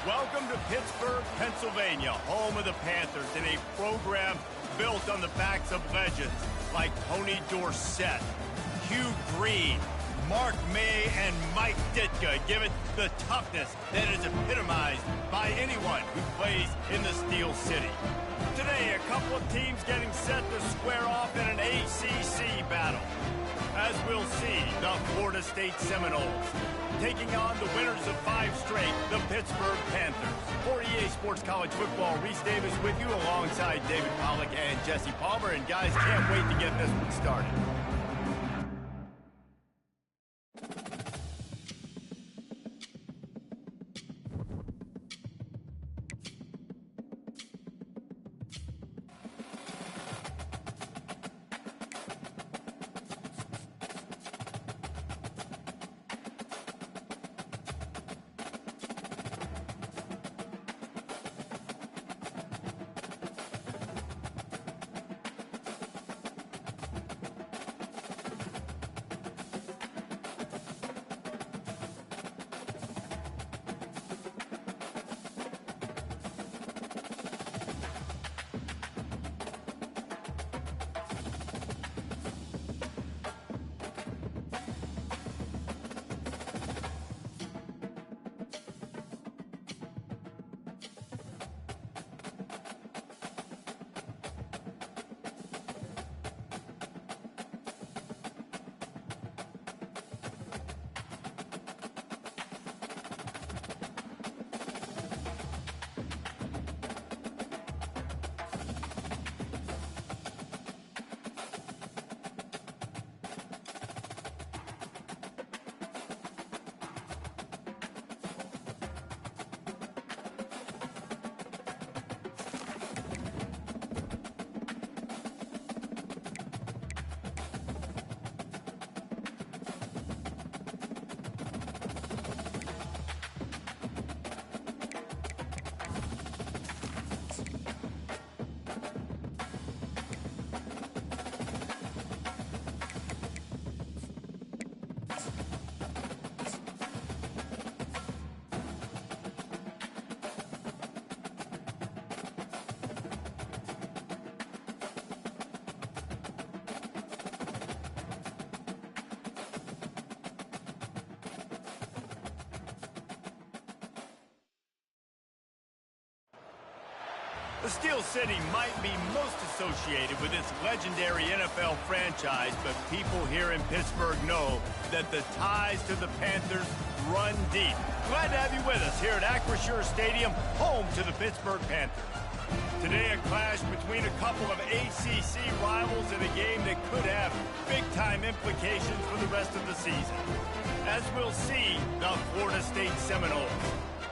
Welcome to Pittsburgh, Pennsylvania, home of the Panthers, in a program built on the backs of legends like Tony Dorsett, Hugh Green, Mark May, and Mike Ditka. Give it the toughness that is epitomized by anyone who plays in the Steel City. Today, a couple of teams getting set to square off in an ACC battle. As we'll see, the Florida State Seminoles taking on the winners of 5 straight, the Pittsburgh Panthers. For EA Sports College Football, Reese Davis with you alongside David Pollack and Jesse Palmer. And guys, can't wait to get this one started. The Steel City might be most associated with its legendary NFL franchise, but people here in Pittsburgh know that the ties to the Panthers run deep. Glad to have you with us here at Acrisure Stadium, home to the Pittsburgh Panthers. Today, a clash between a couple of ACC rivals in a game that could have big-time implications for the rest of the season. As we'll see, the Florida State Seminoles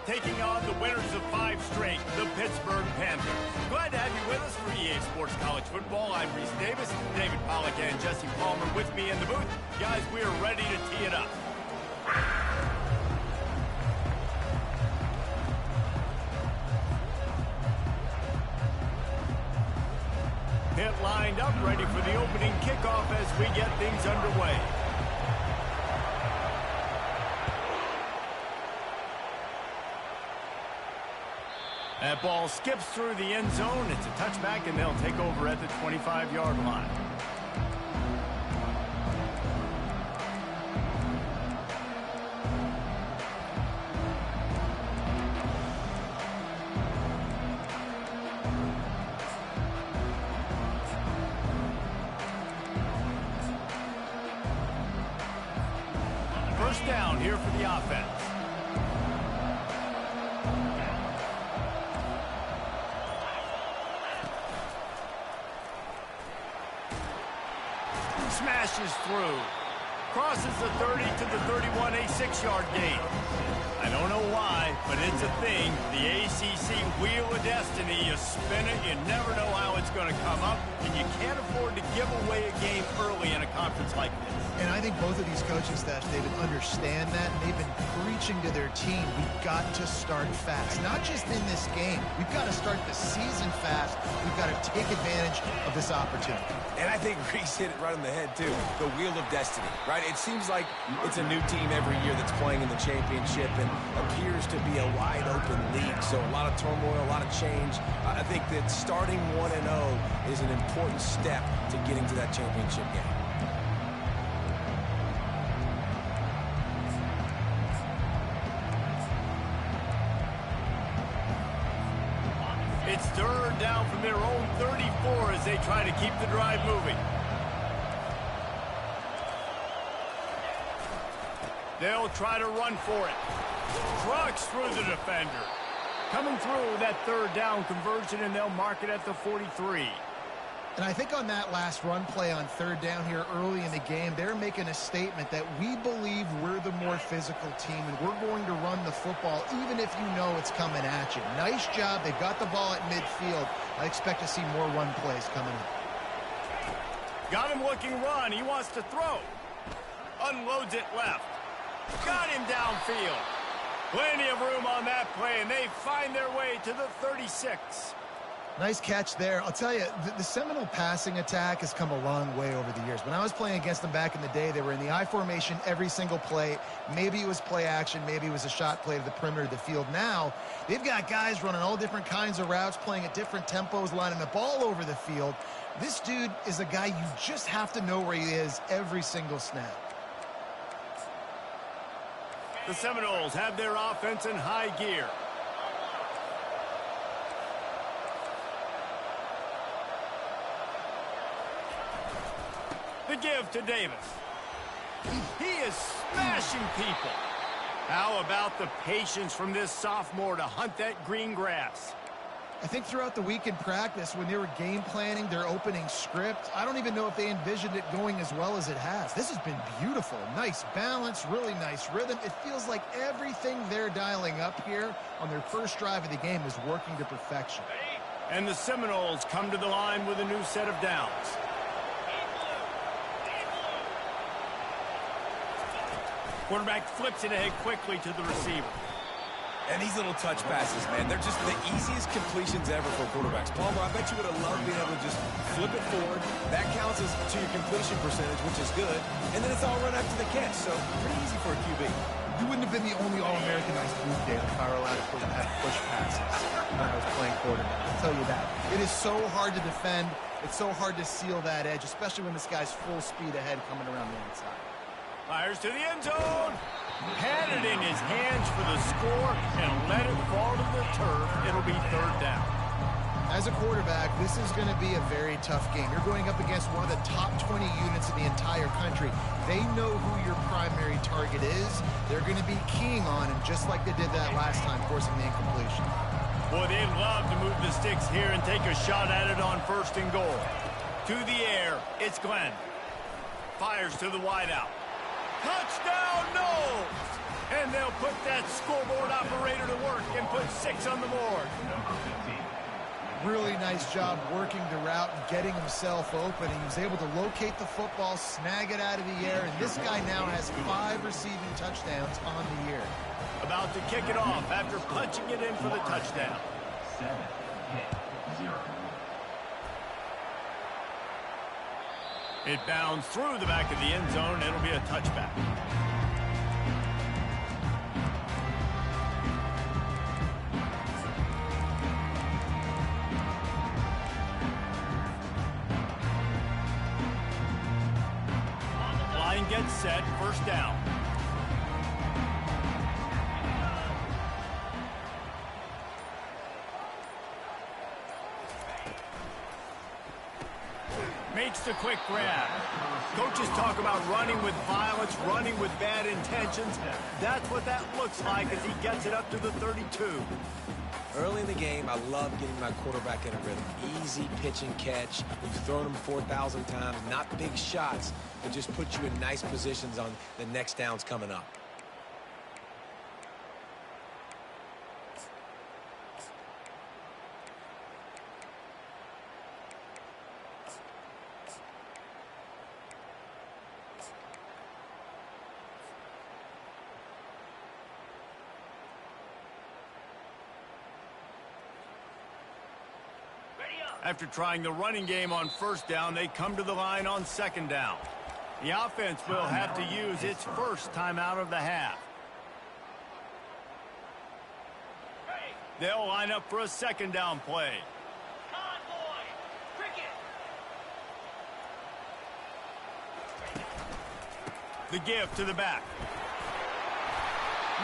taking on the winners of 5 straight, the Pittsburgh Panthers. Glad to have you with us for EA Sports College Football. I'm Reese Davis, David Pollack and Jesse Palmer with me in the booth. Guys, we are ready to tee it up. Pit lined up, ready for the opening kickoff as we get things underway. That ball skips through the end zone. It's a touchback, and they'll take over at the 25-yard line. First down here for the offense. Smashes through. Crosses the 30 to the 31, a 6-yard gain. I don't know why, but it's a thing. The ACC Wheel of Destiny, you spin it, you never know how it's going to come up, and you can't afford to give away a game early in a conference like this. And I think both of these coaching staffs, David, understand that, and they've been preaching to their team, we've got to start fast. Not just in this game. We've got to start the season fast. We've got to take advantage of this opportunity. And I think Reese hit it right on the head, too. The wheel of destiny, right? It seems like it's a new team every year that's playing in the championship and appears to be a wide-open league. So a lot of turmoil, a lot of change. I think that starting 1-0 is an important step to getting to that championship game. It's third down from their own 34 as they try to keep the drive moving. They'll try to run for it. Trucks through the defender. Coming through that third down conversion, and they'll mark it at the 43. And I think on that last run play on third down here early in the game, they're making a statement that we believe we're the more physical team and we're going to run the football even if you know it's coming at you. Nice job. They've got the ball at midfield. I expect to see more run plays coming up. Got him looking run. He wants to throw. Unloads it left. Got him downfield. Plenty of room on that play, and they find their way to the 36. Nice catch there. I'll tell you, the Seminole passing attack has come a long way over the years. When I was playing against them back in the day, they were in the I formation every single play. Maybe it was play action. Maybe it was a shot play to the perimeter of the field. Now, they've got guys running all different kinds of routes, playing at different tempos, lining the ball over the field. This dude is a guy you just have to know where he is every single snap. The Seminoles have their offense in high gear. The give to Davis. He is smashing people. How about the patience from this sophomore to hunt that green grass? I think throughout the week in practice, when they were game planning their opening script, I don't even know if they envisioned it going as well as it has. This has been beautiful. Nice balance, really nice rhythm. It feels like everything they're dialing up here on their first drive of the game is working to perfection. And the Seminoles come to the line with a new set of downs. Quarterback flips it ahead quickly to the receiver. And these little touch passes, man, they're just the easiest completions ever for quarterbacks. Palmer, I bet you would have loved being able to just flip it forward. That counts as to your completion percentage, which is good. And then it's all run after the catch, so pretty easy for a QB. You wouldn't have been the only All-Americanized group there if I were allowed to have push passes when I was playing quarterback. I'll tell you that. It is so hard to defend. It's so hard to seal that edge, especially when this guy's full speed ahead coming around the inside. Fires to the end zone. Had it in his hands for the score and let it fall to the turf. It'll be third down. As a quarterback, this is going to be a very tough game. You're going up against one of the top 20 units in the entire country. They know who your primary target is. They're going to be keying on him, just like they did that last time, forcing the incompletion. Boy, they'd love to move the sticks here and take a shot at it on first and goal. To the air, it's Glenn. Fires to the wideout. Touchdown, no! And they'll put that scoreboard operator to work and put 6 on the board. Really nice job working the route and getting himself open. He was able to locate the football, snag it out of the air, and this guy now has 5 receiving touchdowns on the year. About to kick it off after punching it in for the touchdown. 7-0. It bounds through the back of the end zone. It'll be a touchback. Line gets set. First down. Makes the quick grab. Coaches talk about running with violence, running with bad intentions. That's what that looks like as he gets it up to the 32. Early in the game, I love getting my quarterback in a rhythm. Easy pitch and catch. We've thrown them 4,000 times. Not big shots, but just put you in nice positions on the next downs coming up. After trying the running game on first down, they come to the line on second down. The offense will have to use its first timeout of the half. They'll line up for a second down play. The give to the back.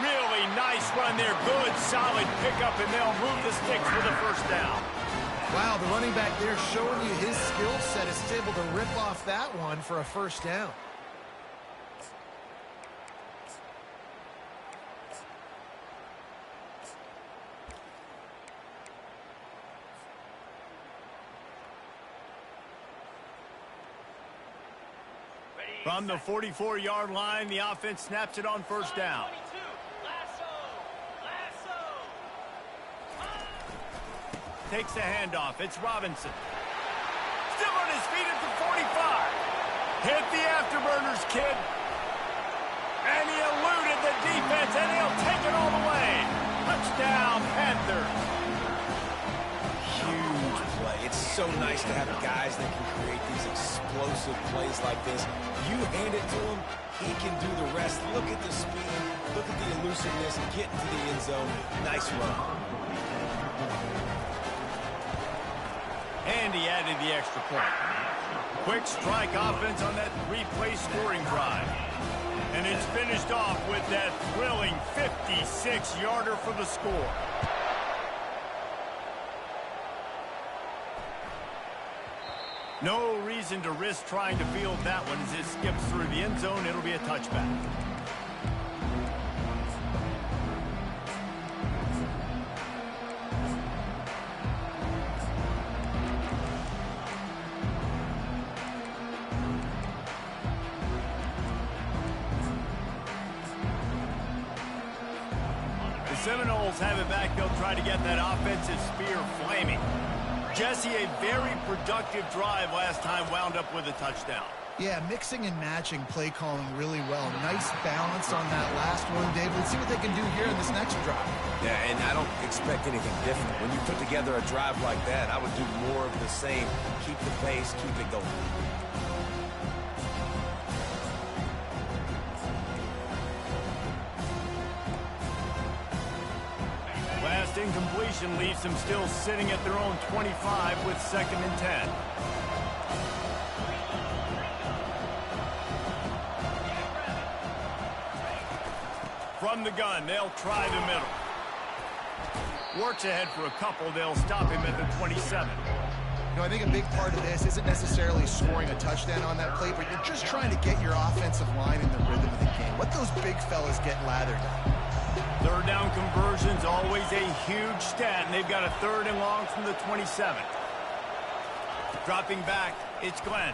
Really nice run there. Good, solid pickup, and they'll move the sticks for the first down. Wow, the running back there showing you his skill set is able to rip off that one for a first down. From the 44-yard line, the offense snaps it on first down. Takes the handoff. It's Robinson. Still on his feet at the 45. Hit the afterburners, kid. And he eluded the defense, and he'll take it all the way. Touchdown, Panthers. Huge play. It's so nice to have guys that can create these explosive plays like this. You hand it to him, he can do the rest. Look at the speed, look at the elusiveness, get into the end zone. Nice run. And he added the extra point. Quick strike offense on that three-play scoring drive. And it's finished off with that thrilling 56-yarder for the score. No reason to risk trying to field that one as it skips through the end zone. It'll be a touchback. The Seminoles have it back. They'll try to get that offensive spear flaming. Jesse, a very productive drive last time, wound up with a touchdown. Yeah, mixing and matching play calling really well. Nice balance on that last one, Dave. Let's see what they can do here in this next drive. Yeah, and I don't expect anything different. When you put together a drive like that, I would do more of the same. Keep the pace, keep it going. Last incompletion leaves them still sitting at their own 25 with 2nd and 10. From the gun, they'll try the middle. Works ahead for a couple. They'll stop him at the 27. You know, I think a big part of this isn't necessarily scoring a touchdown on that play, but you're just trying to get your offensive line in the rhythm of the game. Let those big fellas get lathered up. Third down conversions, always a huge stat, and they've got a 3rd and long from the 27. Dropping back, it's Glenn.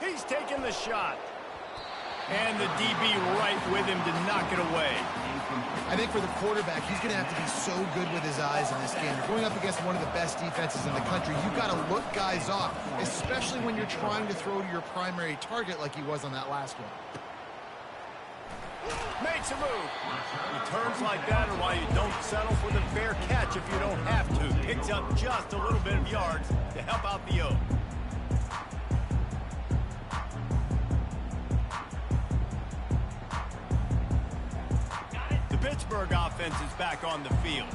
He's taking the shot. And the DB right with him to knock it away. I think for the quarterback, he's going to have to be so good with his eyes in this game. Going up against one of the best defenses in the country, you've got to look guys off, especially when you're trying to throw to your primary target like he was on that last one. Makes a move. Returns like that are why you don't settle for the fair catch if you don't have to. Picks up just a little bit of yards to help out the O. The Pittsburgh offense is back on the field.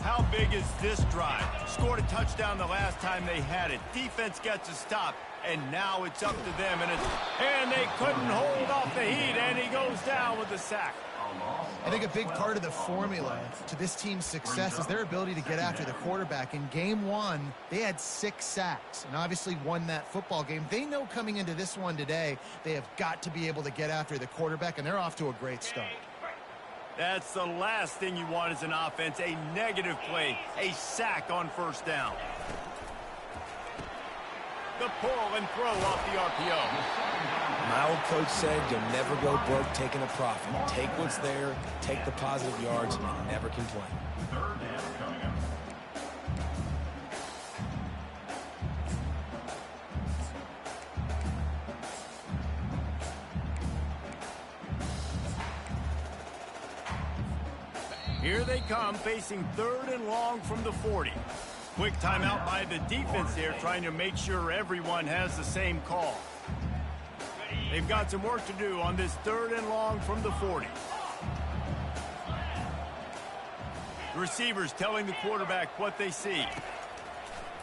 How big is this drive? Scored a touchdown the last time they had it. Defense gets a stop, and now it's up to them. And they couldn't hold off the heat, and he goes down with the sack. I think a big part of the formula to this team's success is their ability to get after the quarterback. In game 1, they had 6 sacks and obviously won that football game. They know coming into this one today, they have got to be able to get after the quarterback, and they're off to a great start. That's the last thing you want as an offense, a negative play, a sack on first down. The pull and throw off the RPO. My old coach said you'll never go broke taking a profit. Take what's there, take the positive yards, and never complain. Here they come, facing 3rd and long from the 40. Quick timeout by the defense here, trying to make sure everyone has the same call. They've got some work to do on this 3rd and long from the 40. The receivers telling the quarterback what they see.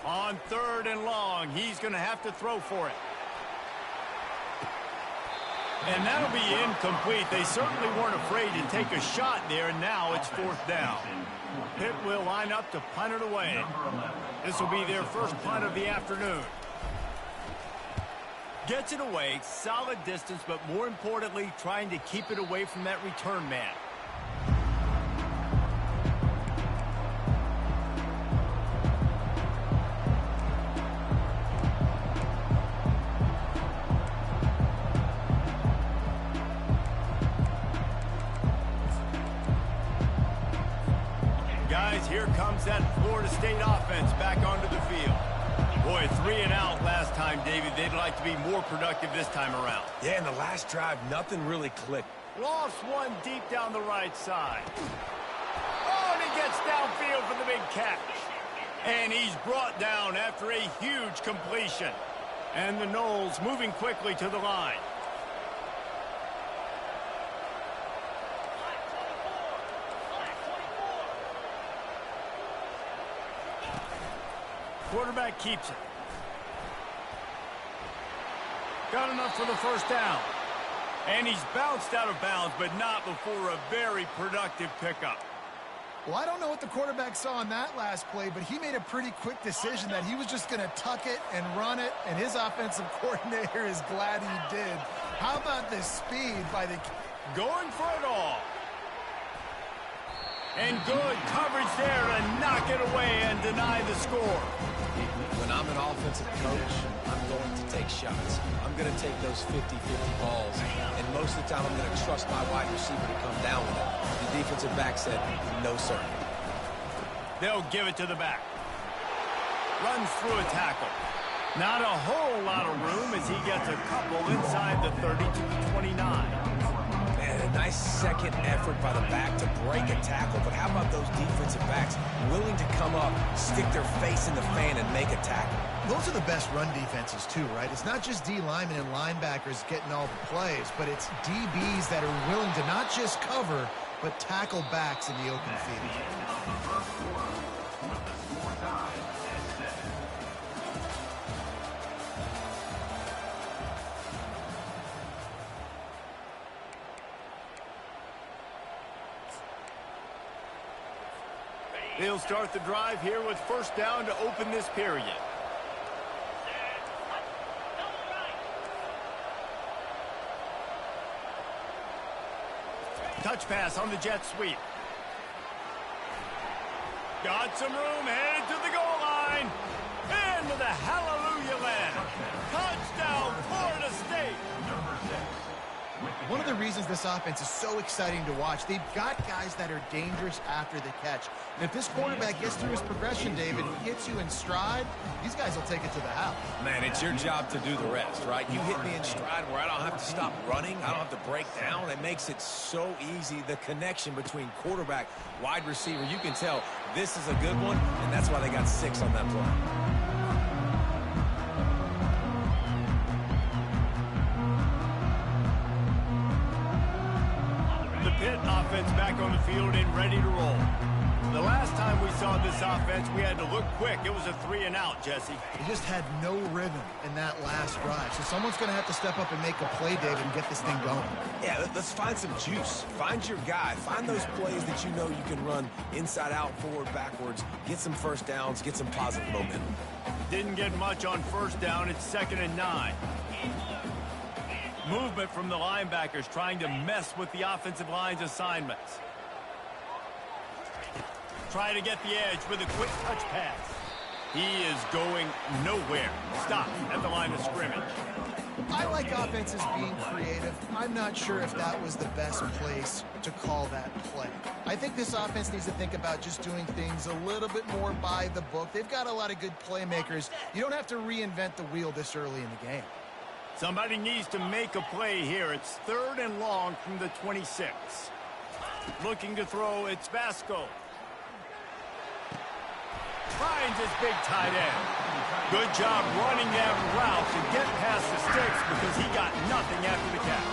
On 3rd and long, he's going to have to throw for it. And that'll be incomplete. They certainly weren't afraid to take a shot there, and now it's 4th down. Pitt will line up to punt it away. This will be their first punt of the afternoon. Gets it away, solid distance, but more importantly, trying to keep it away from that return man. Guys, here comes that Florida State offense back onto the field. Boy, 3 and out last time, David. They'd like to be more productive this time around. Yeah, in the last drive, nothing really clicked. Lost one deep down the right side. Oh, and he gets downfield for the big catch. And he's brought down after a huge completion. And the Noles moving quickly to the line. Quarterback keeps it. Got enough for the first down. And he's bounced out of bounds, but not before a very productive pickup. Well, I don't know what the quarterback saw on that last play, but he made a pretty quick decision that he was just going to tuck it and run it, and his offensive coordinator is glad he did. How about the speed by the... Going for it all. And good coverage there to knock it away and deny the score. When I'm an offensive coach, I'm going to take shots. I'm going to take those 50-50 balls, and most of the time I'm going to trust my wide receiver to come down with it. The defensive back said, no, sir. They'll give it to the back. Runs through a tackle. Not a whole lot of room as he gets a couple inside the 30 to the 29. A nice second effort by the back to break a tackle, but how about those defensive backs willing to come up, stick their face in the fan, and make a tackle? Those are the best run defenses, too, right? It's not just D linemen and linebackers getting all the plays, but it's DBs that are willing to not just cover, but tackle backs in the open field. They'll start the drive here with first down to open this period. Touch pass on the jet sweep. Got some room, headed to the goal line. Into the hallelujah land. Touchdown, Florida State. One of the reasons this offense is so exciting to watch, they've got guys that are dangerous after the catch. And if this quarterback gets through his progression, David, and gets you in stride, these guys will take it to the house. Man, it's your job to do the rest, right? You hit me in stride where I don't have to stop running. I don't have to break down. It makes it so easy, the connection between quarterback, wide receiver. You can tell this is a good one, and that's why they got 6 on that play. Pitt offense back on the field and ready to roll. The last time we saw this offense, we had to look quick. It was a 3 and out, Jesse. They just had no rhythm in that last drive. So someone's going to have to step up and make a play, David, and get this thing going. Yeah, let's find some juice. Find your guy. Find those plays that you know you can run inside out, forward, backwards. Get some first downs. Get some positive momentum. Didn't get much on first down. It's 2nd and 9. Movement from the linebackers trying to mess with the offensive line's assignments. Try to get the edge with a quick touch pass. He is going nowhere. Stop at the line of scrimmage. I like offenses being creative. I'm not sure if that was the best place to call that play. I think this offense needs to think about just doing things a little bit more by the book. They've got a lot of good playmakers. You don't have to reinvent the wheel this early in the game. Somebody needs to make a play here. It's 3rd and long from the 26. Looking to throw, it's Vasco. finds his big tight end. Good job running that route to get past the sticks because he got nothing after the catch.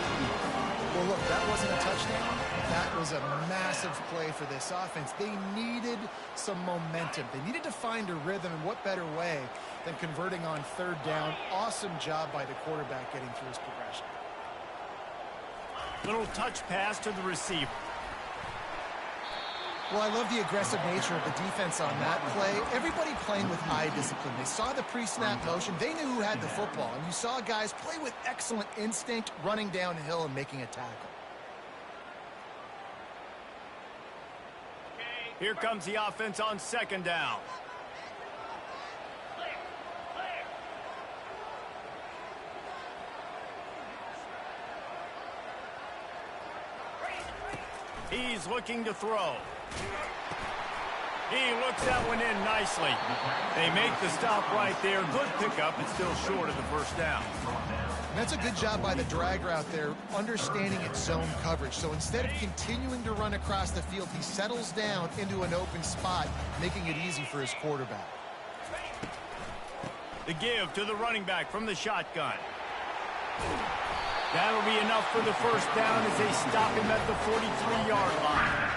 Well, look, that wasn't a touchdown. That was a massive play for this offense. They needed some momentum. They needed to find a rhythm, and what better way than converting on third down. Awesome job by the quarterback getting through his progression. Little touch pass to the receiver. Well, I love the aggressive nature of the defense on that play. Everybody playing with eye discipline. They saw the pre-snap motion. They knew who had the football. And you saw guys play with excellent instinct, running downhill and making a tackle. Here comes the offense on second down. He's looking to throw. He looks that one in nicely. They make the stop right there. Good pickup, but still short of the first down. And that's a good job by the drag route there, understanding its zone coverage. So instead of continuing to run across the field, he settles down into an open spot, making it easy for his quarterback. The give to the running back from the shotgun. That'll be enough for the first down as they stop him at the 43-yard line.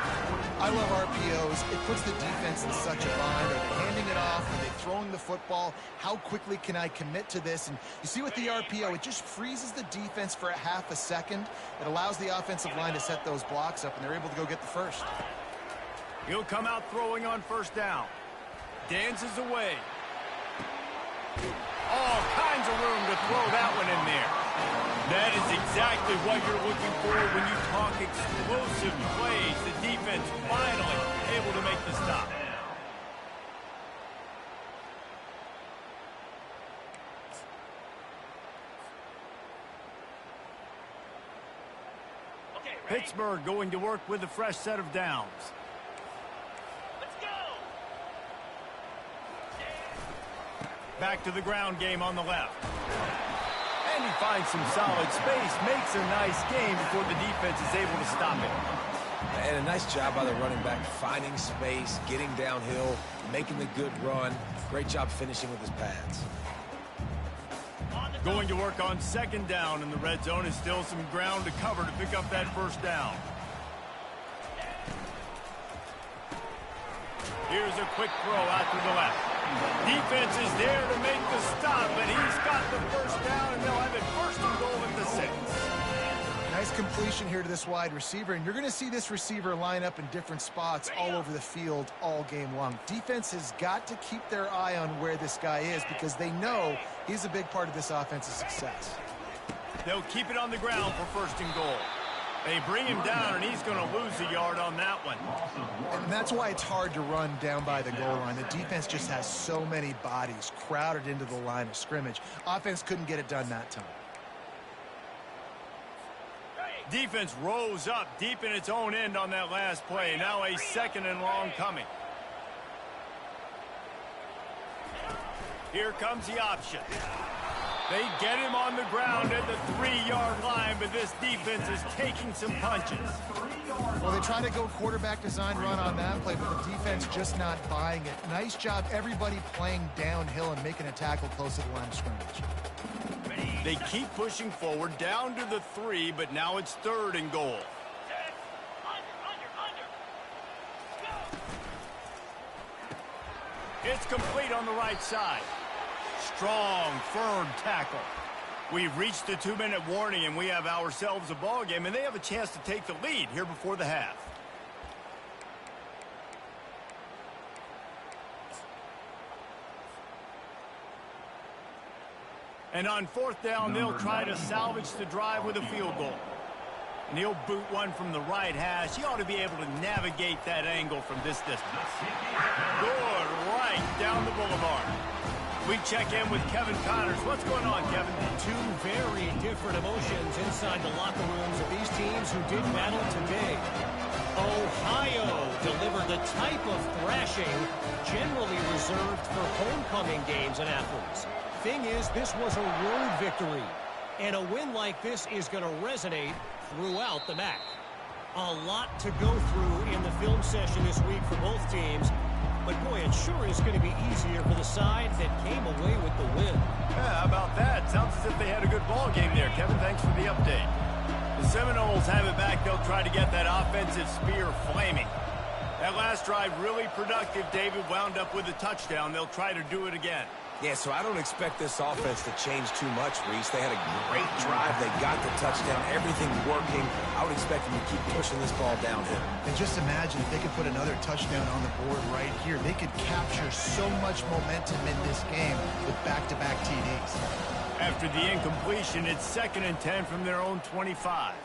I love RPOs. It puts the defense in such a bind. Are they handing it off? Are they throwing the football? How quickly can I commit to this? And you see with the RPO, it just freezes the defense for a half a second. It allows the offensive line to set those blocks up, and they're able to go get the first. He'll come out throwing on first down. Dances away. All kinds of room to throw that one in there. That is exactly what you're looking for when you talk explosive plays. The defense finally able to make the stop. Pittsburgh going to work with a fresh set of downs. Back to the ground game on the left. And he finds some solid space, makes a nice game before the defense is able to stop it. And a nice job by the running back, finding space, getting downhill, making the good run. Great job finishing with his pads. Going to work on second down in the red zone. Is still some ground to cover to pick up that first down. Here's a quick throw out to the left. Defense is there to make the stop, but he's got the first down, and they'll have it first and goal at the 6. Nice completion here to this wide receiver, and you're going to see this receiver line up in different spots all over the field all game long. Defense has got to keep their eye on where this guy is because they know he's a big part of this offense's success. They'll keep it on the ground for first and goal. They bring him down, and he's going to lose a yard on that one. And that's why it's hard to run down by the goal line. The defense just has so many bodies crowded into the line of scrimmage. Offense couldn't get it done that time. Defense rose up deep in its own end on that last play. Now a second and long coming. Here comes the option. They get him on the ground at the 3-yard line, but this defense is taking some punches. Well, they try to go quarterback design run on that play, but the defense just not buying it. Nice job, everybody playing downhill and making a tackle close to the line of scrimmage. They keep pushing forward down to the 3, but now it's third and goal. It's complete on the right side. Strong, firm tackle. We've reached the 2-minute warning, and we have ourselves a ball game, and they have a chance to take the lead here before the half. And on fourth down, they'll try to salvage the drive with a field goal. And he'll boot one from the right hash. He ought to be able to navigate that angle from this distance. Good, right down the boulevard. We check in with Kevin Connors. What's going on, Kevin? Two very different emotions inside the locker rooms of these teams who did battle today. Ohio delivered the type of thrashing generally reserved for homecoming games in Athens. Thing is, this was a road victory, and a win like this is going to resonate throughout the MAC. A lot to go through in the film session this week for both teams. but boy, it sure is going to be easier for the side that came away with the win. Yeah, how about that? Sounds as if they had a good ball game there, Kevin. Thanks for the update. The Seminoles have it back. They'll try to get that offensive spear flaming. That last drive really productive. David wound up with a touchdown. They'll try to do it again. Yeah, so I don't expect this offense to change too much, Reese. They had a great drive. They got the touchdown. Everything working. I would expect them to keep pushing this ball downhill. And just imagine if they could put another touchdown on the board right here. They could capture so much momentum in this game with back-to-back TDs. After the incompletion, it's 2nd and 10 from their own 25.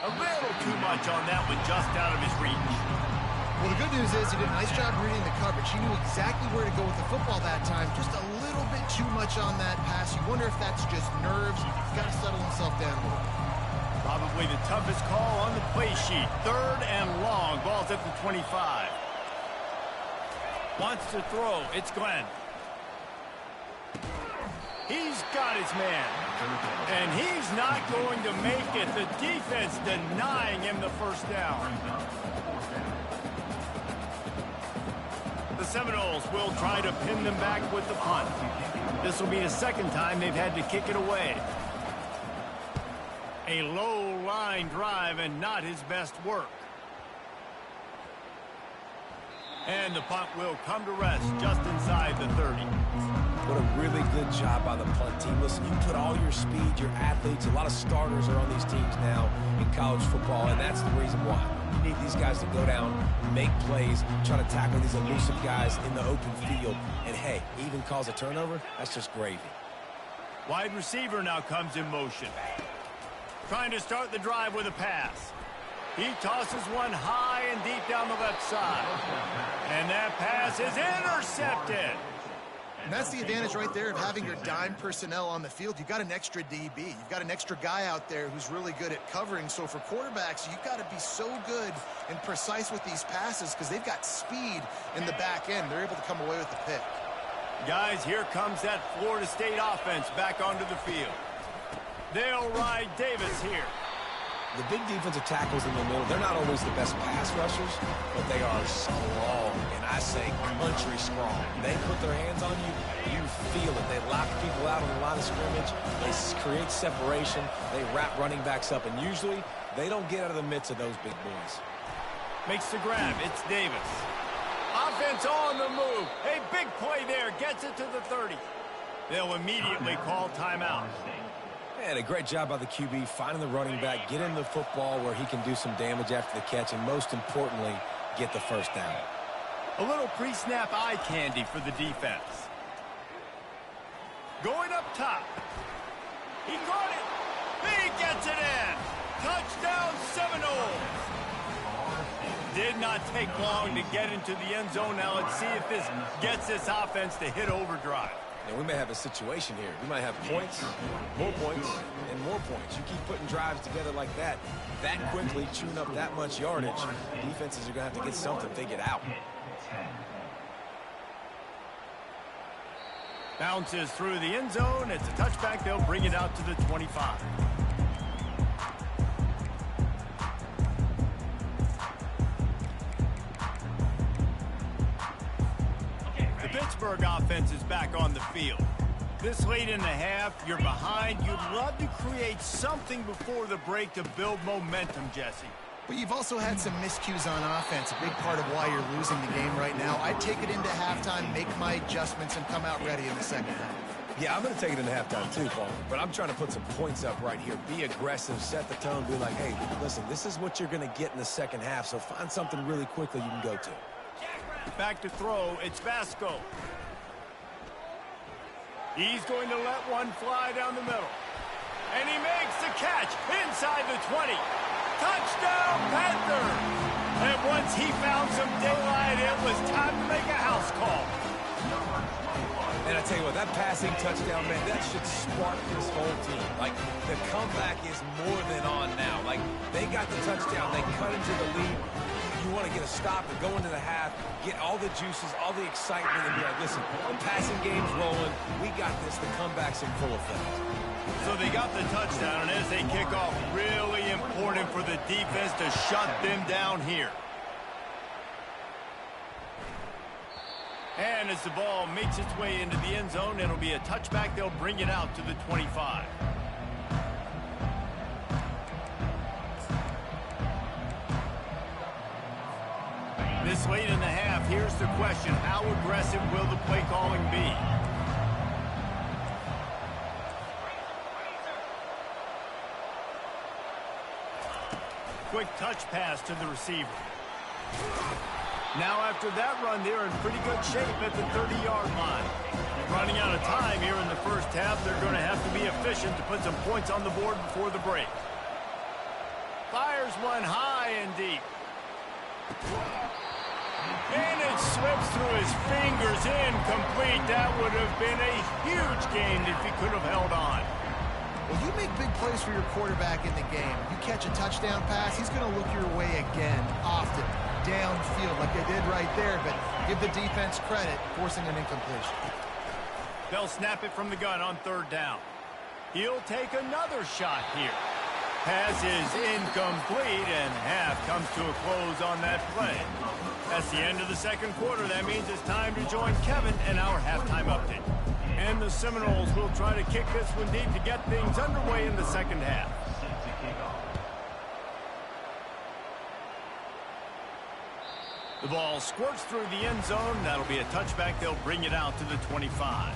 A little too much on that one, just out of his reach. Well, the good news is he did a nice job reading the coverage. He knew exactly where to go with the football that time. Just a little bit too much on that pass. You wonder if that's just nerves. He's got to settle himself down a little bit. Probably the toughest call on the play sheet. 3rd and long. Ball's at the 25. Wants to throw. It's Glenn. He's got his man. And he's not going to make it. The defense denying him the first down. The Seminoles will try to pin them back with the punt. This will be the 2nd time they've had to kick it away. A low line drive and not his best work. And the punt will come to rest just inside the 30. What a really good job by the punt team. Listen, you put all your speed, your athletes, a lot of starters are on these teams now in college football, and that's the reason why. You need these guys to go down, make plays, try to tackle these elusive guys in the open field. And, hey, even cause a turnover, that's just gravy. Wide receiver now comes in motion. Trying to start the drive with a pass. He tosses one high and deep down the left side. And that pass is intercepted. And that's the advantage right there of having your dime personnel on the field. You've got an extra DB. You've got an extra guy out there who's really good at covering. So for quarterbacks, you've got to be so good and precise with these passes because they've got speed in the back end. They're able to come away with the pick. Guys, here comes that Florida State offense back onto the field. They'll ride Davis here. The big defensive tackles in the middle, they're not always the best pass rushers, but they are strong, and I say country strong. They put their hands on you, you feel it. They lock people out on the line of scrimmage. They create separation. They wrap running backs up, and usually they don't get out of the midst of those big boys. Makes the grab. It's Davis. Offense on the move. A big play there. Gets it to the 30. They'll immediately call timeout. And a great job by the QB finding the running back, get him the football where he can do some damage after the catch, and most importantly, get the first down. A little pre-snap eye candy for the defense. Going up top. He caught it. He gets it in. Touchdown Seminoles. Did not take long to get into the end zone. Now let's see if this gets this offense to hit overdrive. And we may have a situation here. We might have points, and more points. You keep putting drives together like that quickly, chewing up that much yardage, defenses are going to have to get something figured out. Bounces through the end zone. It's a touchback. They'll bring it out to the 25. Pittsburgh offense is back on the field. This late in the half, you're behind. You'd love to create something before the break to build momentum, Jesse. But you've also had some miscues on offense, a big part of why you're losing the game right now. I'd take it into halftime, make my adjustments, and come out ready in the second half. Yeah, I'm going to take it into halftime too, Paul. But I'm trying to put some points up right here. Be aggressive, set the tone, be like, hey, listen, this is what you're going to get in the second half, so find something really quickly you can go to. Back to throw, it's Vasco. He's going to let one fly down the middle. And he makes the catch inside the 20. Touchdown, Panthers! And once he found some daylight, it was time to make a house call. And I tell you what, that passing touchdown, man, that should spark this whole team. Like, the comeback is more than on now. Like, they got the touchdown. They cut into the lead. You want to get a stop and go into the half, get all the juices, all the excitement, and be like, listen, the passing game's rolling. We got this. The comeback's in full effect. So they got the touchdown, and as they kick off, really important for the defense to shut them down here. And as the ball makes its way into the end zone, it'll be a touchback. They'll bring it out to the 25. This late in the half, here's the question. How aggressive will the play calling be? Quick touch pass to the receiver. Now after that run, they're in pretty good shape at the 30-yard line. Running out of time here in the first half, they're going to have to be efficient to put some points on the board before the break. Fires one high and deep. And it slips through his fingers, incomplete. That would have been a huge gain if he could have held on. Well, you make big plays for your quarterback in the game. You catch a touchdown pass, he's going to look your way again, often, downfield like they did right there, but give the defense credit, forcing an incompletion. They'll snap it from the gun on third down. He'll take another shot here. Pass is incomplete, and half comes to a close on that play. That's the end of the second quarter. That means it's time to join Kevin and our halftime update. And the Seminoles will try to kick this one deep to get things underway in the second half. The ball squirts through the end zone. That'll be a touchback. They'll bring it out to the 25.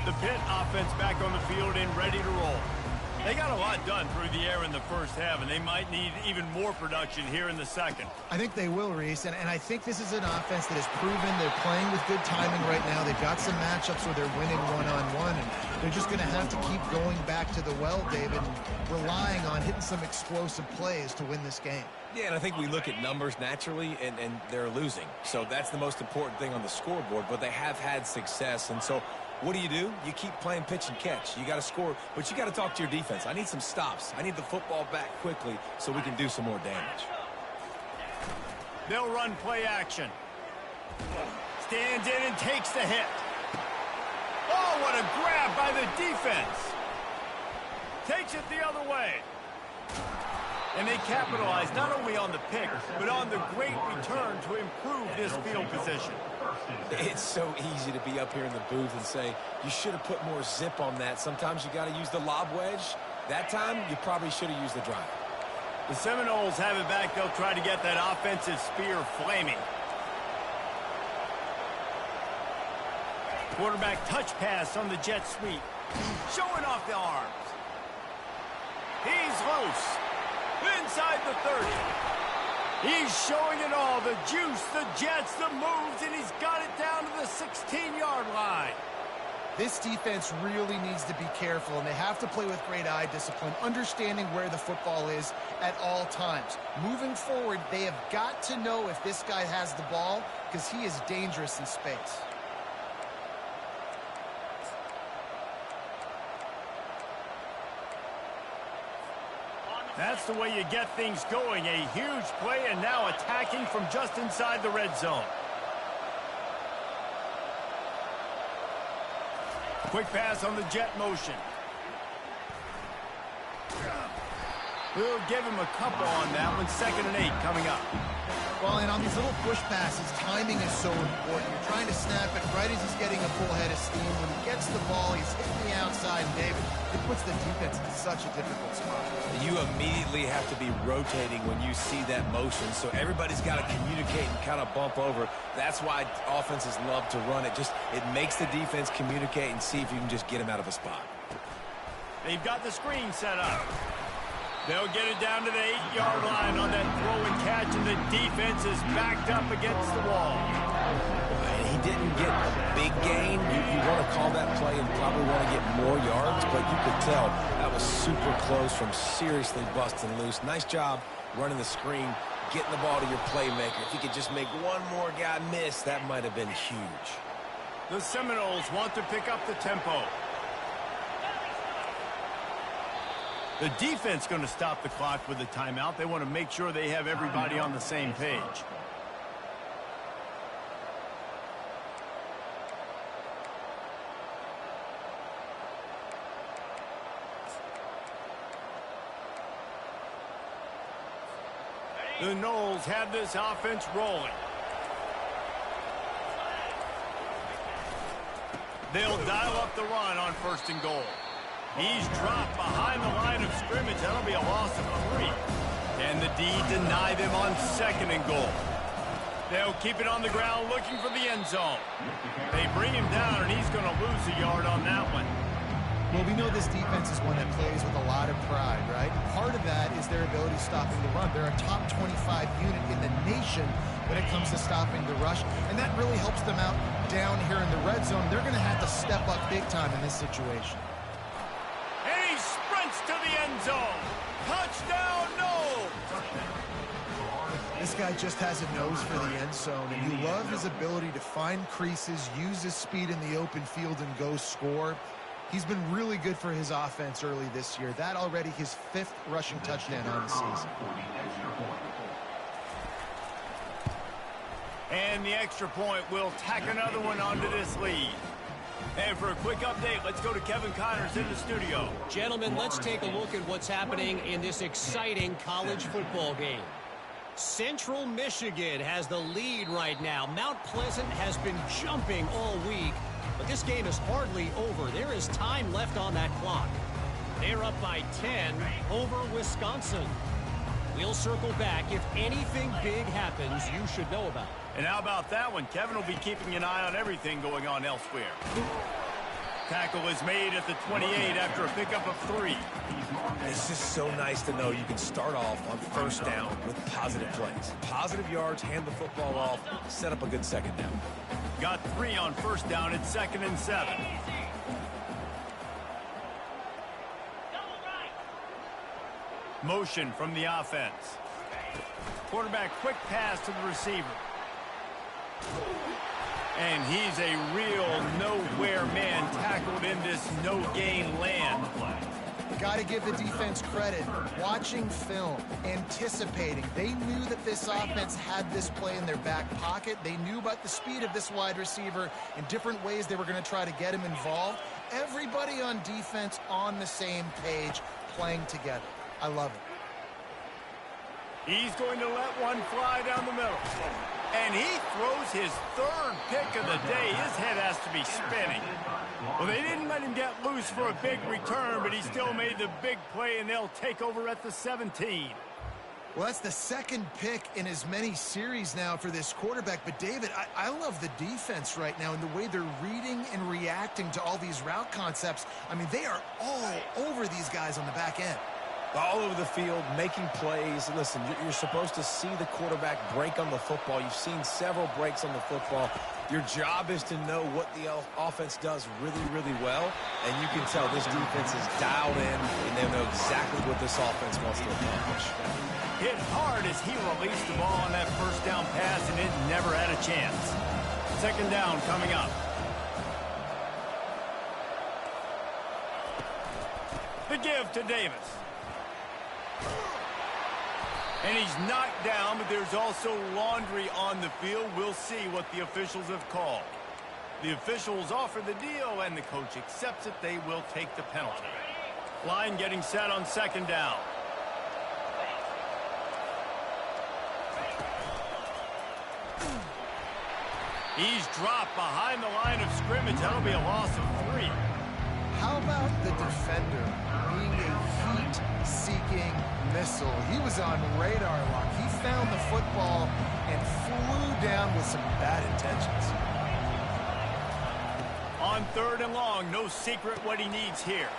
The Pitt offense back on the field and ready to roll. They got a lot done through the air in the first half, and they might need even more production here in the second. I think they will, Reese, and I think this is an offense that has proven they're playing with good timing right now. They've got some matchups where they're winning one-on-one, and they're just going to have to keep going back to the well, David, and relying on hitting some explosive plays to win this game. Yeah, and I think we look at numbers naturally, and they're losing. So that's the most important thing on the scoreboard, but they have had success, and so what do? You keep playing pitch and catch. You got to score, but you got to talk to your defense. I need some stops. I need the football back quickly so we can do some more damage. They'll run play action. Stands in and takes the hit. Oh, what a grab by the defense. Takes it the other way. And they capitalize not only on the pick, but on the great return to improve this field position. It's so easy to be up here in the booth and say, you should have put more zip on that. Sometimes you got to use the lob wedge. That time, you probably should have used the drive. The Seminoles have it back. They'll try to get that offensive spear flaming. Quarterback touch pass on the jet sweep. Showing off the arms. He's loose. Inside the 30. He's showing it all. The juice, the jets, the moves, and he's got it down to the 16-yard line. This defense really needs to be careful, and they have to play with great eye discipline, understanding where the football is at all times. Moving forward, they have got to know if this guy has the ball, because he is dangerous in space. That's the way you get things going. A huge play, and now attacking from just inside the red zone. Quick pass on the jet motion. We'll give him a couple on that one. 2nd and 8 coming up. Well, and on these little push passes, timing is so important. You're trying to snap it right as he's getting a full head of steam. When he gets the ball, he's hitting the outside, and David, it puts the defense in such a difficult spot. You immediately have to be rotating when you see that motion, so everybody's got to communicate and kind of bump over. That's why offenses love to run it. It makes the defense communicate and see if you can just get him out of a spot. They've got the screen set up. They'll get it down to the 8-yard line on that throw and catch, and the defense is backed up against the wall. He didn't get a big gain. You want to call that play and probably want to get more yards, but you could tell that was super close from seriously busting loose. Nice job running the screen, getting the ball to your playmaker. If you could just make one more guy miss, that might have been huge. The Seminoles want to pick up the tempo. The defense going to stop the clock with a timeout. They want to make sure they have everybody on the same page. The Noles have this offense rolling. They'll dial up the run on 1st and goal. He's dropped behind the line of scrimmage. That'll be a loss of 3. And the D deny them on 2nd and goal. They'll keep it on the ground looking for the end zone. They bring him down, and he's going to lose a yard on that one. Well, we know this defense is one that plays with a lot of pride, right? Part of that is their ability stopping the run. They're a top 25 unit in the nation when it comes to stopping the rush, and that really helps them out down here in the red zone. They're going to have to step up big time in this situation. And he sprints to the end zone. Touchdown, Noles! This guy just has a nose for the end zone, and you love his ability to find creases, use his speed in the open field, and go score. He's been really good for his offense early this year. That already his 5th rushing touchdown on the season. And the extra point will tack another one onto this lead. And for a quick update, let's go to Kevin Connors in the studio. Gentlemen, let's take a look at what's happening in this exciting college football game. Central Michigan has the lead right now. Mount Pleasant has been jumping all week, but this game is hardly over. There is time left on that clock. They're up by 10 over Wisconsin. We'll circle back. If anything big happens, you should know about it. And how about that one? Kevin will be keeping an eye on everything going on elsewhere. Tackle is made at the 28 after a pickup of 3. It's just so nice to know you can start off on 1st down with positive plays. Positive yards, hand the football off, set up a good 2nd down. Got 3 on 1st down at 2nd and 7. Motion from the offense. Quarterback quick pass to the receiver. And he's a real nowhere man tackled in this no-gain land. Got to give the defense credit. Watching film, anticipating. They knew that this offense had this play in their back pocket. They knew about the speed of this wide receiver and different ways they were going to try to get him involved. Everybody on defense on the same page, playing together. I love it. He's going to let one fly down the middle. And he throws his 3rd pick of the day. His head has to be spinning. Well, they didn't let him get loose for a big return, but he still made the big play, and they'll take over at the 17. Well, that's the 2nd pick in as many series now for this quarterback. But, David, I love the defense right now and the way they're reading and reacting to all these route concepts. I mean, they are all over these guys on the back end. All over the field, making plays. Listen, you're supposed to see the quarterback break on the football. You've seen several breaks on the football. Your job is to know what the offense does really, really well. And you can tell this defense is dialed in, and they know exactly what this offense wants to accomplish. Hit hard as he released the ball on that 1st down pass, and it never had a chance. 2nd down coming up. The give to Davis. And he's knocked down, but there's also laundry on the field. We'll see what the officials have called. The officials offer the deal, and the coach accepts it. They will take the penalty. Line getting set on 2nd down. He's dropped behind the line of scrimmage. That'll be a loss of 3. How about the defender being a heat-seeking missile? He was on radar lock. He found the football and flew down with some bad intentions. On 3rd and long, no secret what he needs here.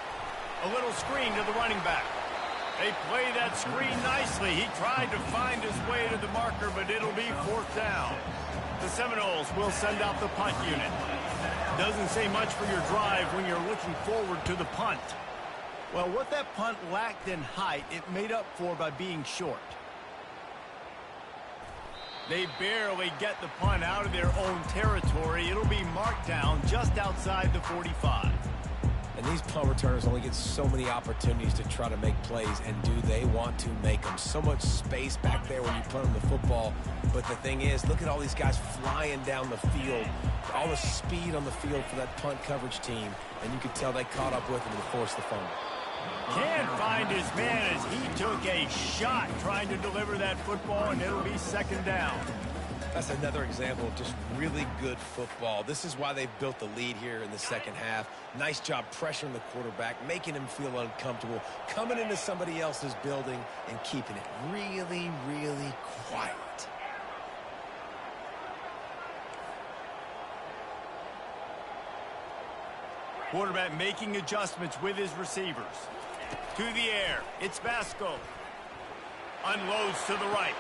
A little screen to the running back. They play that screen nicely. He tried to find his way to the marker, but it'll be 4th down. The Seminoles will send out the punt unit. Doesn't say much for your drive when you're looking forward to the punt. Well, what that punt lacked in height, it made up for by being short. They barely get the punt out of their own territory. It'll be marked down just outside the 45. And these punt returners only get so many opportunities to try to make plays, and do they want to make them? So much space back there when you punt them the football. But the thing is, look at all these guys flying down the field. All the speed on the field for that punt coverage team. And you could tell they caught up with them to force the fumble. Can't find his man as he took a shot trying to deliver that football, and it'll be second down. That's another example of just really good football. This is why they've built the lead here in the second half. Nice job pressuring the quarterback, making him feel uncomfortable, coming into somebody else's building and keeping it really, really quiet. Quarterback making adjustments with his receivers. To the air, it's Vasco. Unloads to the right.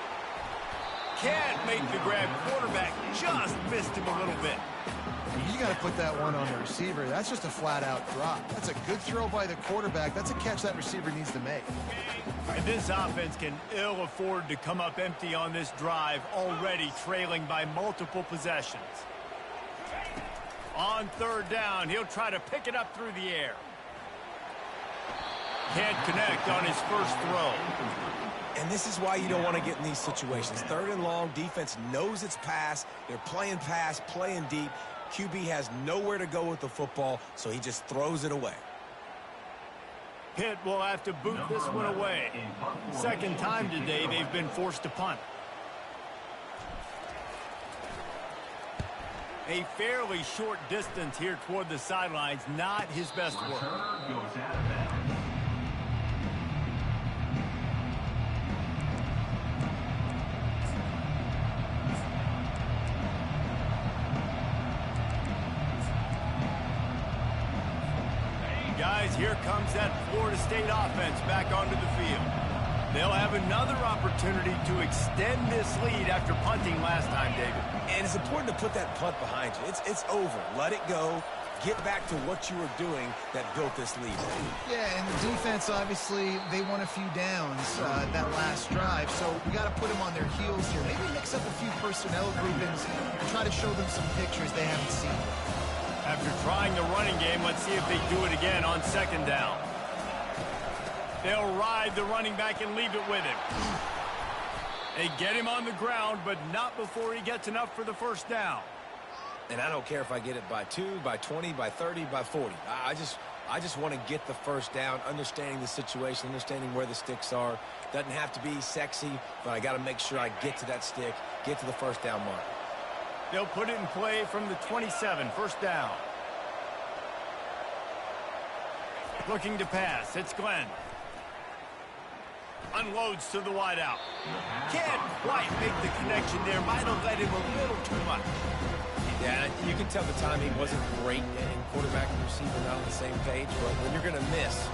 Can't make the grab. Quarterback just missed him a little bit. You got to put that one on the receiver. That's just a flat-out drop. That's a good throw by the quarterback. That's a catch that receiver needs to make. And this offense can ill afford to come up empty on this drive, already trailing by multiple possessions. On third down, he'll try to pick it up through the air. Can't connect on his first throw. And this is why you don't want to get in these situations. Third and long, defense knows it's pass. They're playing pass, playing deep. QB has nowhere to go with the football, so he just throws it away. Pitt will have to boot this one away. Second time today they've been forced to punt. A fairly short distance here toward the sidelines, not his best work. Guys, here comes that Florida State offense back onto the field. They'll have another opportunity to extend this lead after punting last time, David. And it's important to put that punt behind you. It's over. Let it go. Get back to what you were doing that built this lead. Yeah, and the defense, obviously, they won a few downs that last drive, so we got to put them on their heels here. Maybe mix up a few personnel groupings and try to show them some pictures they haven't seen. After trying the running game, let's see if they do it again on second down. They'll ride the running back and leave it with him. They get him on the ground, but not before he gets enough for the first down. And I don't care if I get it by 2, by 20, by 30, by 40. I just want to get the first down, understanding the situation, understanding where the sticks are. Doesn't have to be sexy, but I got to make sure I get to that stick, get to the first down mark. They'll put it in play from the 27, first down. Looking to pass, it's Glenn. Unloads to the wideout. Can't quite make the connection there. Might have led him a little too much. Yeah, you can tell the timing wasn't great, and quarterback and receiver not on the same page, but when you're going to miss,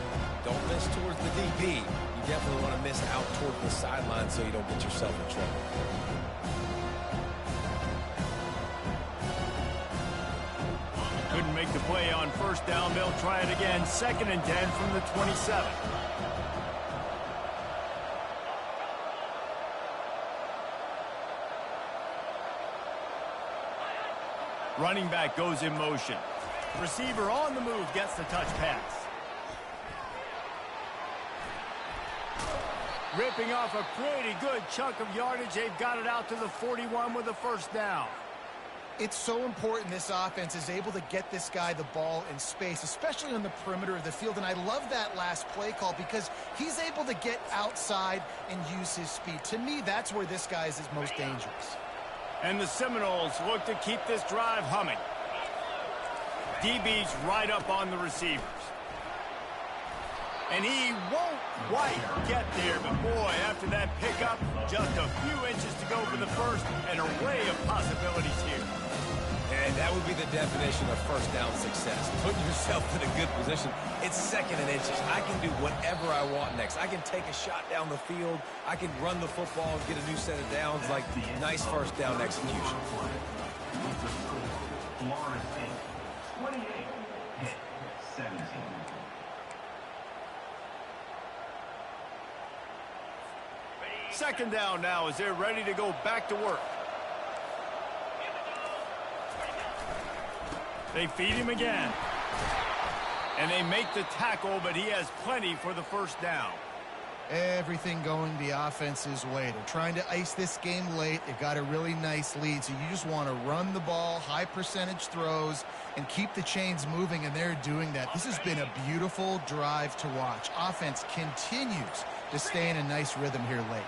don't miss towards the DB. You definitely want to miss out towards the sideline so you don't get yourself in trouble. Couldn't make the play on first down. They'll try it again. 2nd and 10 from the 27. Running back goes in motion. Receiver on the move gets the touch pass. Ripping off a pretty good chunk of yardage. They've got it out to the 41 with a first down. It's so important this offense is able to get this guy the ball in space, especially on the perimeter of the field. And I love that last play call because he's able to get outside and use his speed. To me, that's where this guy is his most dangerous. And the Seminoles look to keep this drive humming. DB's right up on the receivers. And he won't quite get there, but boy, after that pickup, just a few inches to go for the first, an array of possibilities here. And that would be the definition of first down success. Putting yourself in a good position. It's 2nd and inches. I can do whatever I want next. I can take a shot down the field. I can run the football and get a new set of downs. Like, nice first down execution. Second down now as they're ready to go back to work. They feed him again. And they make the tackle, but he has plenty for the first down. Everything going the offense's way. They're trying to ice this game late. They've got a really nice lead, so you just want to run the ball, high percentage throws, and keep the chains moving, and they're doing that. This has been a beautiful drive to watch. Offense continues to stay in a nice rhythm here late.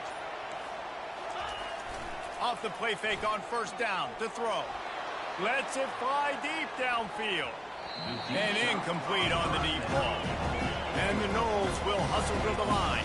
Off the play fake on first down to throw. Lets it fly deep downfield. And incomplete on the deep ball. And the Noles will hustle to the line.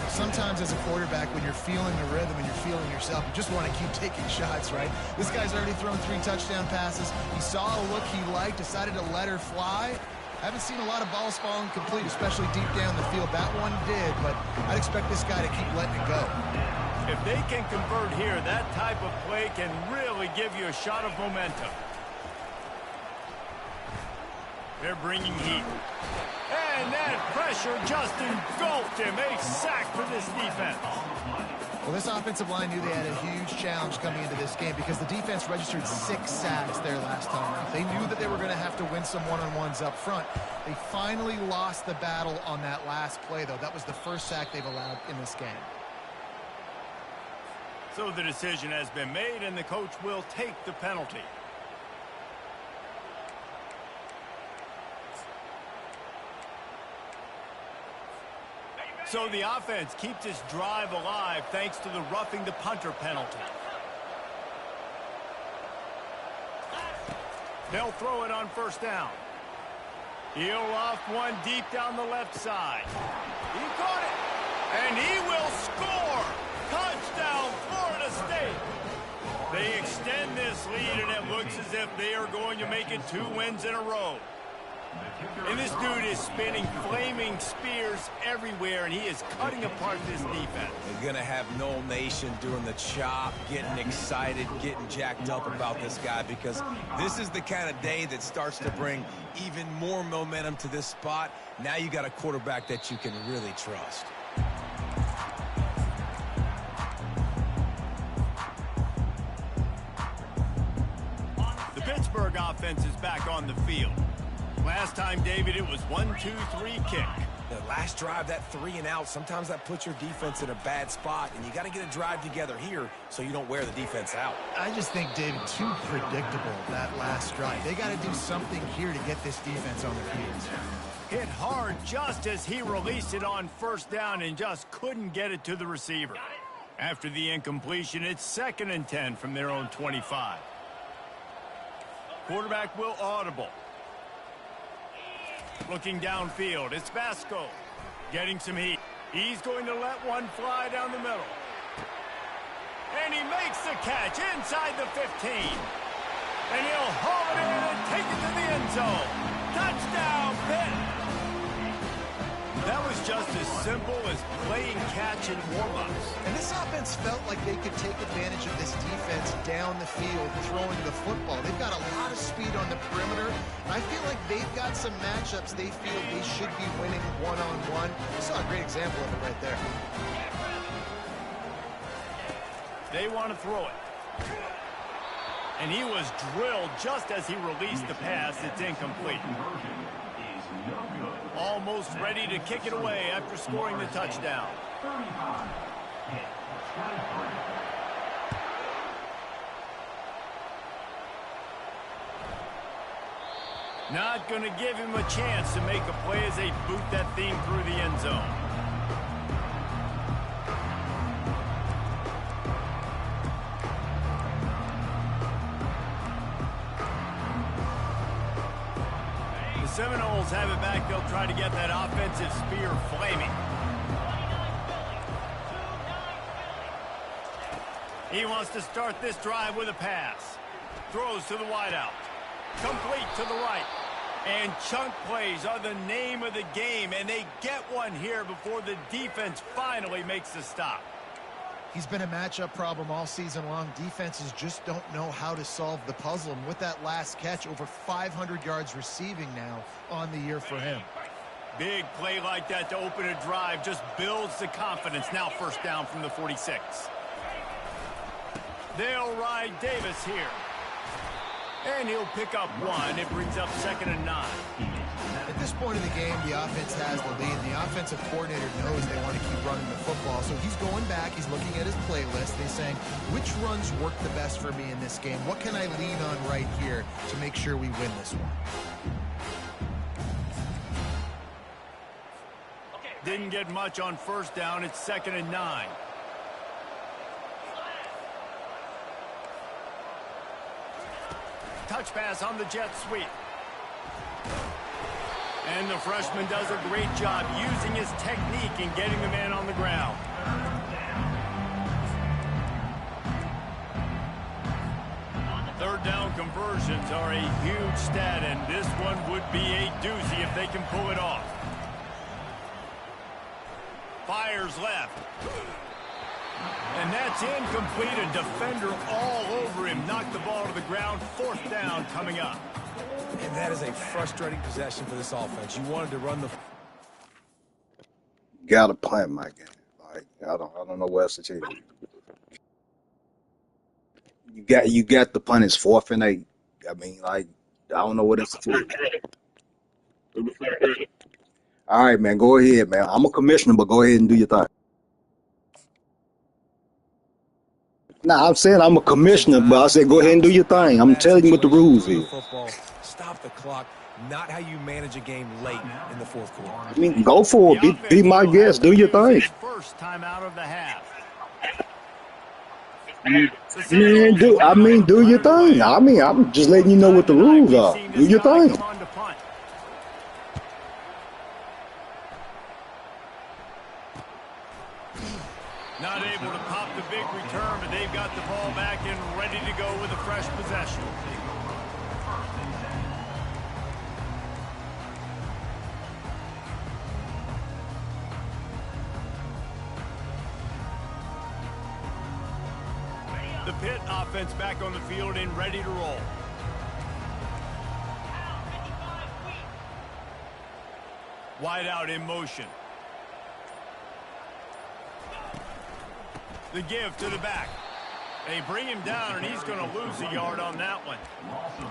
Sometimes as a quarterback, when you're feeling the rhythm and you're feeling yourself, you just want to keep taking shots, right? This guy's already thrown 3 touchdown passes. He saw a look he liked, decided to let her fly. I haven't seen a lot of balls falling complete, especially deep down the field. That one did, but I'd expect this guy to keep letting it go. If they can convert here, that type of play can really give you a shot of momentum. They're bringing heat. And that pressure just engulfed him. A sack for this defense. Well, this offensive line knew they had a huge challenge coming into this game because the defense registered 6 sacks there last time out. They knew that they were going to have to win some one-on-ones up front. They finally lost the battle on that last play, though. That was the first sack they've allowed in this game. So the decision has been made, and the coach will take the penalty. So the offense keeps its drive alive thanks to the roughing the punter penalty. They'll throw it on first down. He'll off one deep down the left side. He caught it, and he will score. Touchdown, Florida State. They extend this lead, and it looks as if they are going to make it 2 wins in a row. And this dude is spinning flaming spears everywhere, and he is cutting apart this defense. They're going to have Noel Nation doing the chop, getting excited, getting jacked up about this guy, because this is the kind of day that starts to bring even more momentum to this spot. Now you got a quarterback that you can really trust. The Pittsburgh offense is back on the field. Last time, David, it was 1-2-3 kick. The last drive, that 3 and out, sometimes that puts your defense in a bad spot, and you got to get a drive together here so you don't wear the defense out. I just think, David, too predictable, that last drive. They got to do something here to get this defense on their feet. Hit hard just as he released it on first down and just couldn't get it to the receiver. After the incompletion, it's 2nd and 10 from their own 25. Quarterback will audible. Looking downfield, it's Vasco getting some heat. He's going to let one fly down the middle. And he makes the catch inside the 15. And he'll haul it in and take it to the end zone. Touchdown, Pitt! That was just as simple as playing catch in warm-ups. And this offense felt like they could take advantage of this defense down the field, throwing the football. They've got a lot of speed on the perimeter. I feel like they've got some matchups they feel they should be winning one-on-one. You saw a great example of it right there. They want to throw it. And he was drilled just as he released the pass. It's incomplete. Almost ready to kick it away after scoring the touchdown. Not going to give him a chance to make a play as they boot that thing through the end zone. Seminoles have it back. They'll try to get that offensive spear flaming. He wants to start this drive with a pass. Throws to the wideout. Complete to the right. And chunk plays are the name of the game, and they get one here before the defense finally makes the stop. He's been a matchup problem all season long. Defenses just don't know how to solve the puzzle. And with that last catch, over 500 yards receiving now on the year for him. Big play like that to open a drive just builds the confidence. Now first down from the 46. They'll ride Davis here. And he'll pick up one. It brings up 2nd and 9. At this point in the game, the offense has the lead. The offensive coordinator knows they want to keep running the football. So he's going back. He's looking at his playlist. He's saying, which runs work the best for me in this game? What can I lean on right here to make sure we win this one? Didn't get much on 1st down. It's 2nd and 9. Touch pass on the jet sweep. And the freshman does a great job using his technique and getting the man on the ground. Third down conversions are a huge stat, and this one would be a doozy if they can pull it off. Fires left. And that's incomplete. A defender all over him. Knocked the ball to the ground. 4th down coming up. And that is a frustrating possession for this offense. You wanted to run the... Got to punt, my guy. Like, I don't know what else to tell you. You got the punt. It's 4th and 8. I mean, like, I don't know what else to tell you. All right, man, go ahead, man. I'm a commissioner, but go ahead and do your thing. Nah, I'm saying I'm a commissioner, but I said go ahead and do your thing. I'm telling you what the rules is. Stop the clock, not how you manage a game late in the 4th quarter. I mean, go for it. Be my guest. Do your thing. First time out of the half. Man, do your thing. I mean, I'm just letting you know what the rules are. Do your thing. Not able to pop the big return, but they've got the ball back and ready to go with a fresh possession. The Pitt offense back on the field and ready to roll. Wide out in motion. The give to the back. They bring him down, and he's going to lose a yard on that one.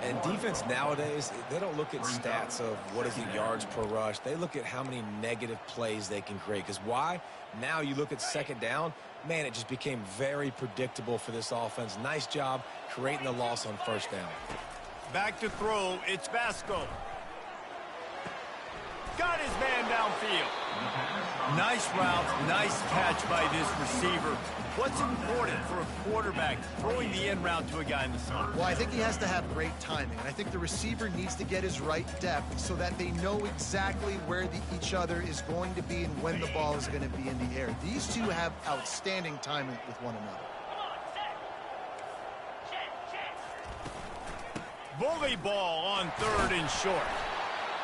And defense nowadays, they don't look at stats of what is the yards per rush. They look at how many negative plays they can create. Because why? Now you look at 2nd down, man, it just became very predictable for this offense. Nice job creating the loss on 1st down. Back to throw, it's Vasco. Got his man downfield. Nice route, nice catch by this receiver. What's important for a quarterback throwing the in route to a guy in the slot? Well, I think he has to have great timing. And I think the receiver needs to get his right depth so that they know exactly where each other is going to be and when the ball is going to be in the air. These two have outstanding timing with one another. Bully ball on 3rd and short.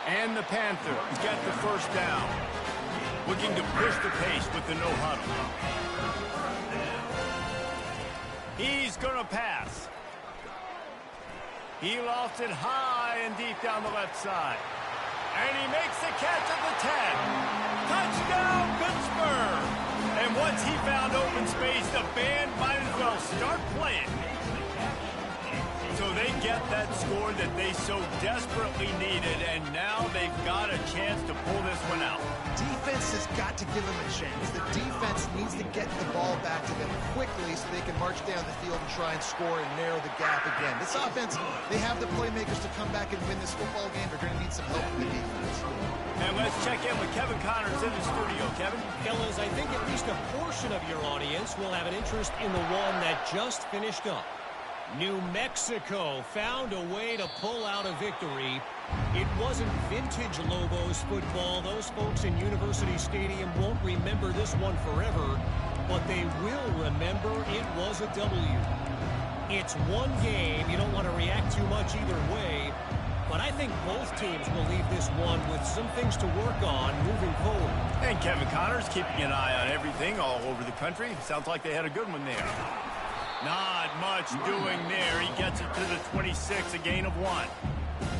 And the Panthers get the 1st down. Looking to push the pace with the no huddle. He's going to pass. He lofts it high and deep down the left side. And he makes the catch at the 10. Touchdown, Pittsburgh! And once he found open space, the band might as well start playing. So they get that score that they so desperately needed, and now they've got a chance to pull this one out. Defense has got to give them a chance. The defense needs to get the ball back to them quickly so they can march down the field and try and score and narrow the gap again. This offense, they have the playmakers to come back and win this football game. They're going to need some help from the defense. And let's check in with Kevin Connors in the studio. Kevin? Fellas, I think at least a portion of your audience will have an interest in the one that just finished up. New Mexico found a way to pull out a victory. It wasn't vintage Lobos football. Those folks in University Stadium won't remember this one forever, but they will remember it was a W. It's one game. You don't want to react too much either way, but I think both teams will leave this one with some things to work on moving forward. And Kevin Connors keeping an eye on everything all over the country. Sounds like they had a good one there. Not much doing there. He gets it to the 26, a gain of 1.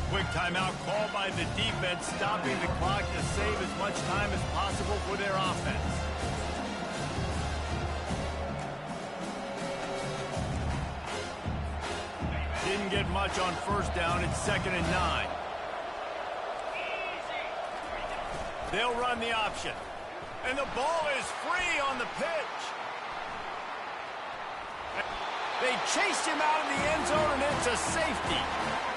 Quick timeout called by the defense, stopping the clock to save as much time as possible for their offense. didn't get much on first down. It's 2nd and 9. They'll run the option. And the ball is free on the pitch. They chased him out of the end zone, and it's a safety.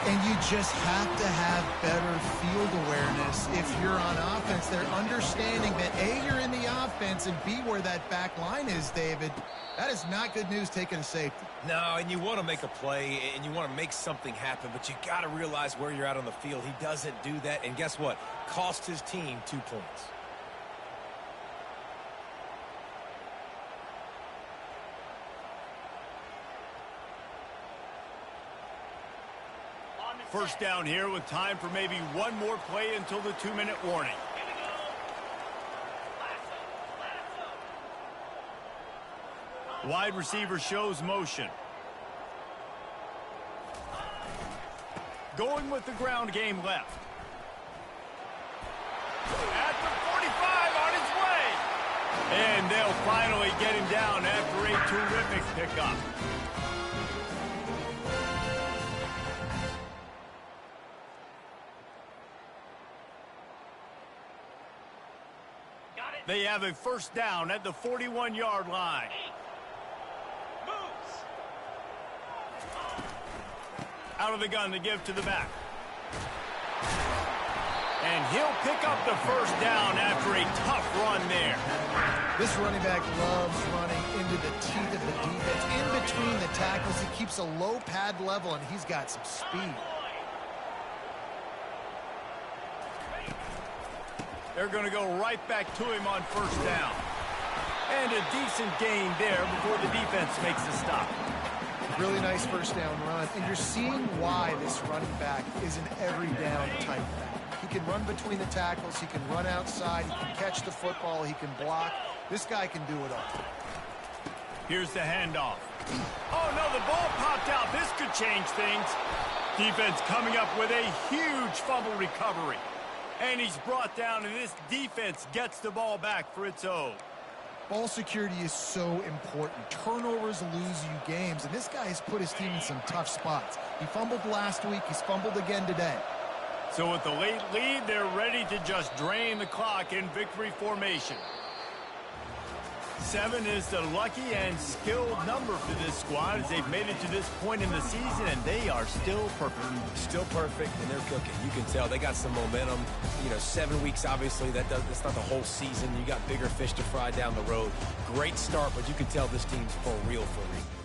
And you just have to have better field awareness if you're on offense. They're understanding that, A, you're in the offense, and B, where that back line is, David. That is not good news taking a safety. No, and you want to make a play, and you want to make something happen, but you got to realize where you're at on the field. He doesn't do that, and guess what? Cost his team 2 points. First down here with time for maybe one more play until the 2-minute warning. Wide receiver shows motion. Going with the ground game left. At the 45 on his way. And they'll finally get him down after a terrific pickup. They have a first down at the 41-yard line. Out of the gun to give to the back. And he'll pick up the first down after a tough run there. This running back loves running into the teeth of the defense. In between the tackles, he keeps a low pad level, and he's got some speed. They're going to go right back to him on first down. And a decent gain there before the defense makes the stop. Really nice first down run. And you're seeing why this running back is an every down type back. He can run between the tackles. He can run outside. He can catch the football. He can block. This guy can do it all. Here's the handoff. Oh, no, the ball popped out. This could change things. Defense coming up with a huge fumble recovery. And he's brought down, and this defense gets the ball back for its own. Ball security is so important. Turnovers lose you games, and this guy has put his team in some tough spots. He fumbled last week. He's fumbled again today. So with the late lead, they're ready to just drain the clock in victory formation. 7 is the lucky and skilled number for this squad as they've made it to this point in the season, and they are still perfect. Still perfect, and they're cooking. You can tell they got some momentum. 7 weeks, obviously, that's not the whole season. You got bigger fish to fry down the road. Great start, but you can tell this team's for real, for real.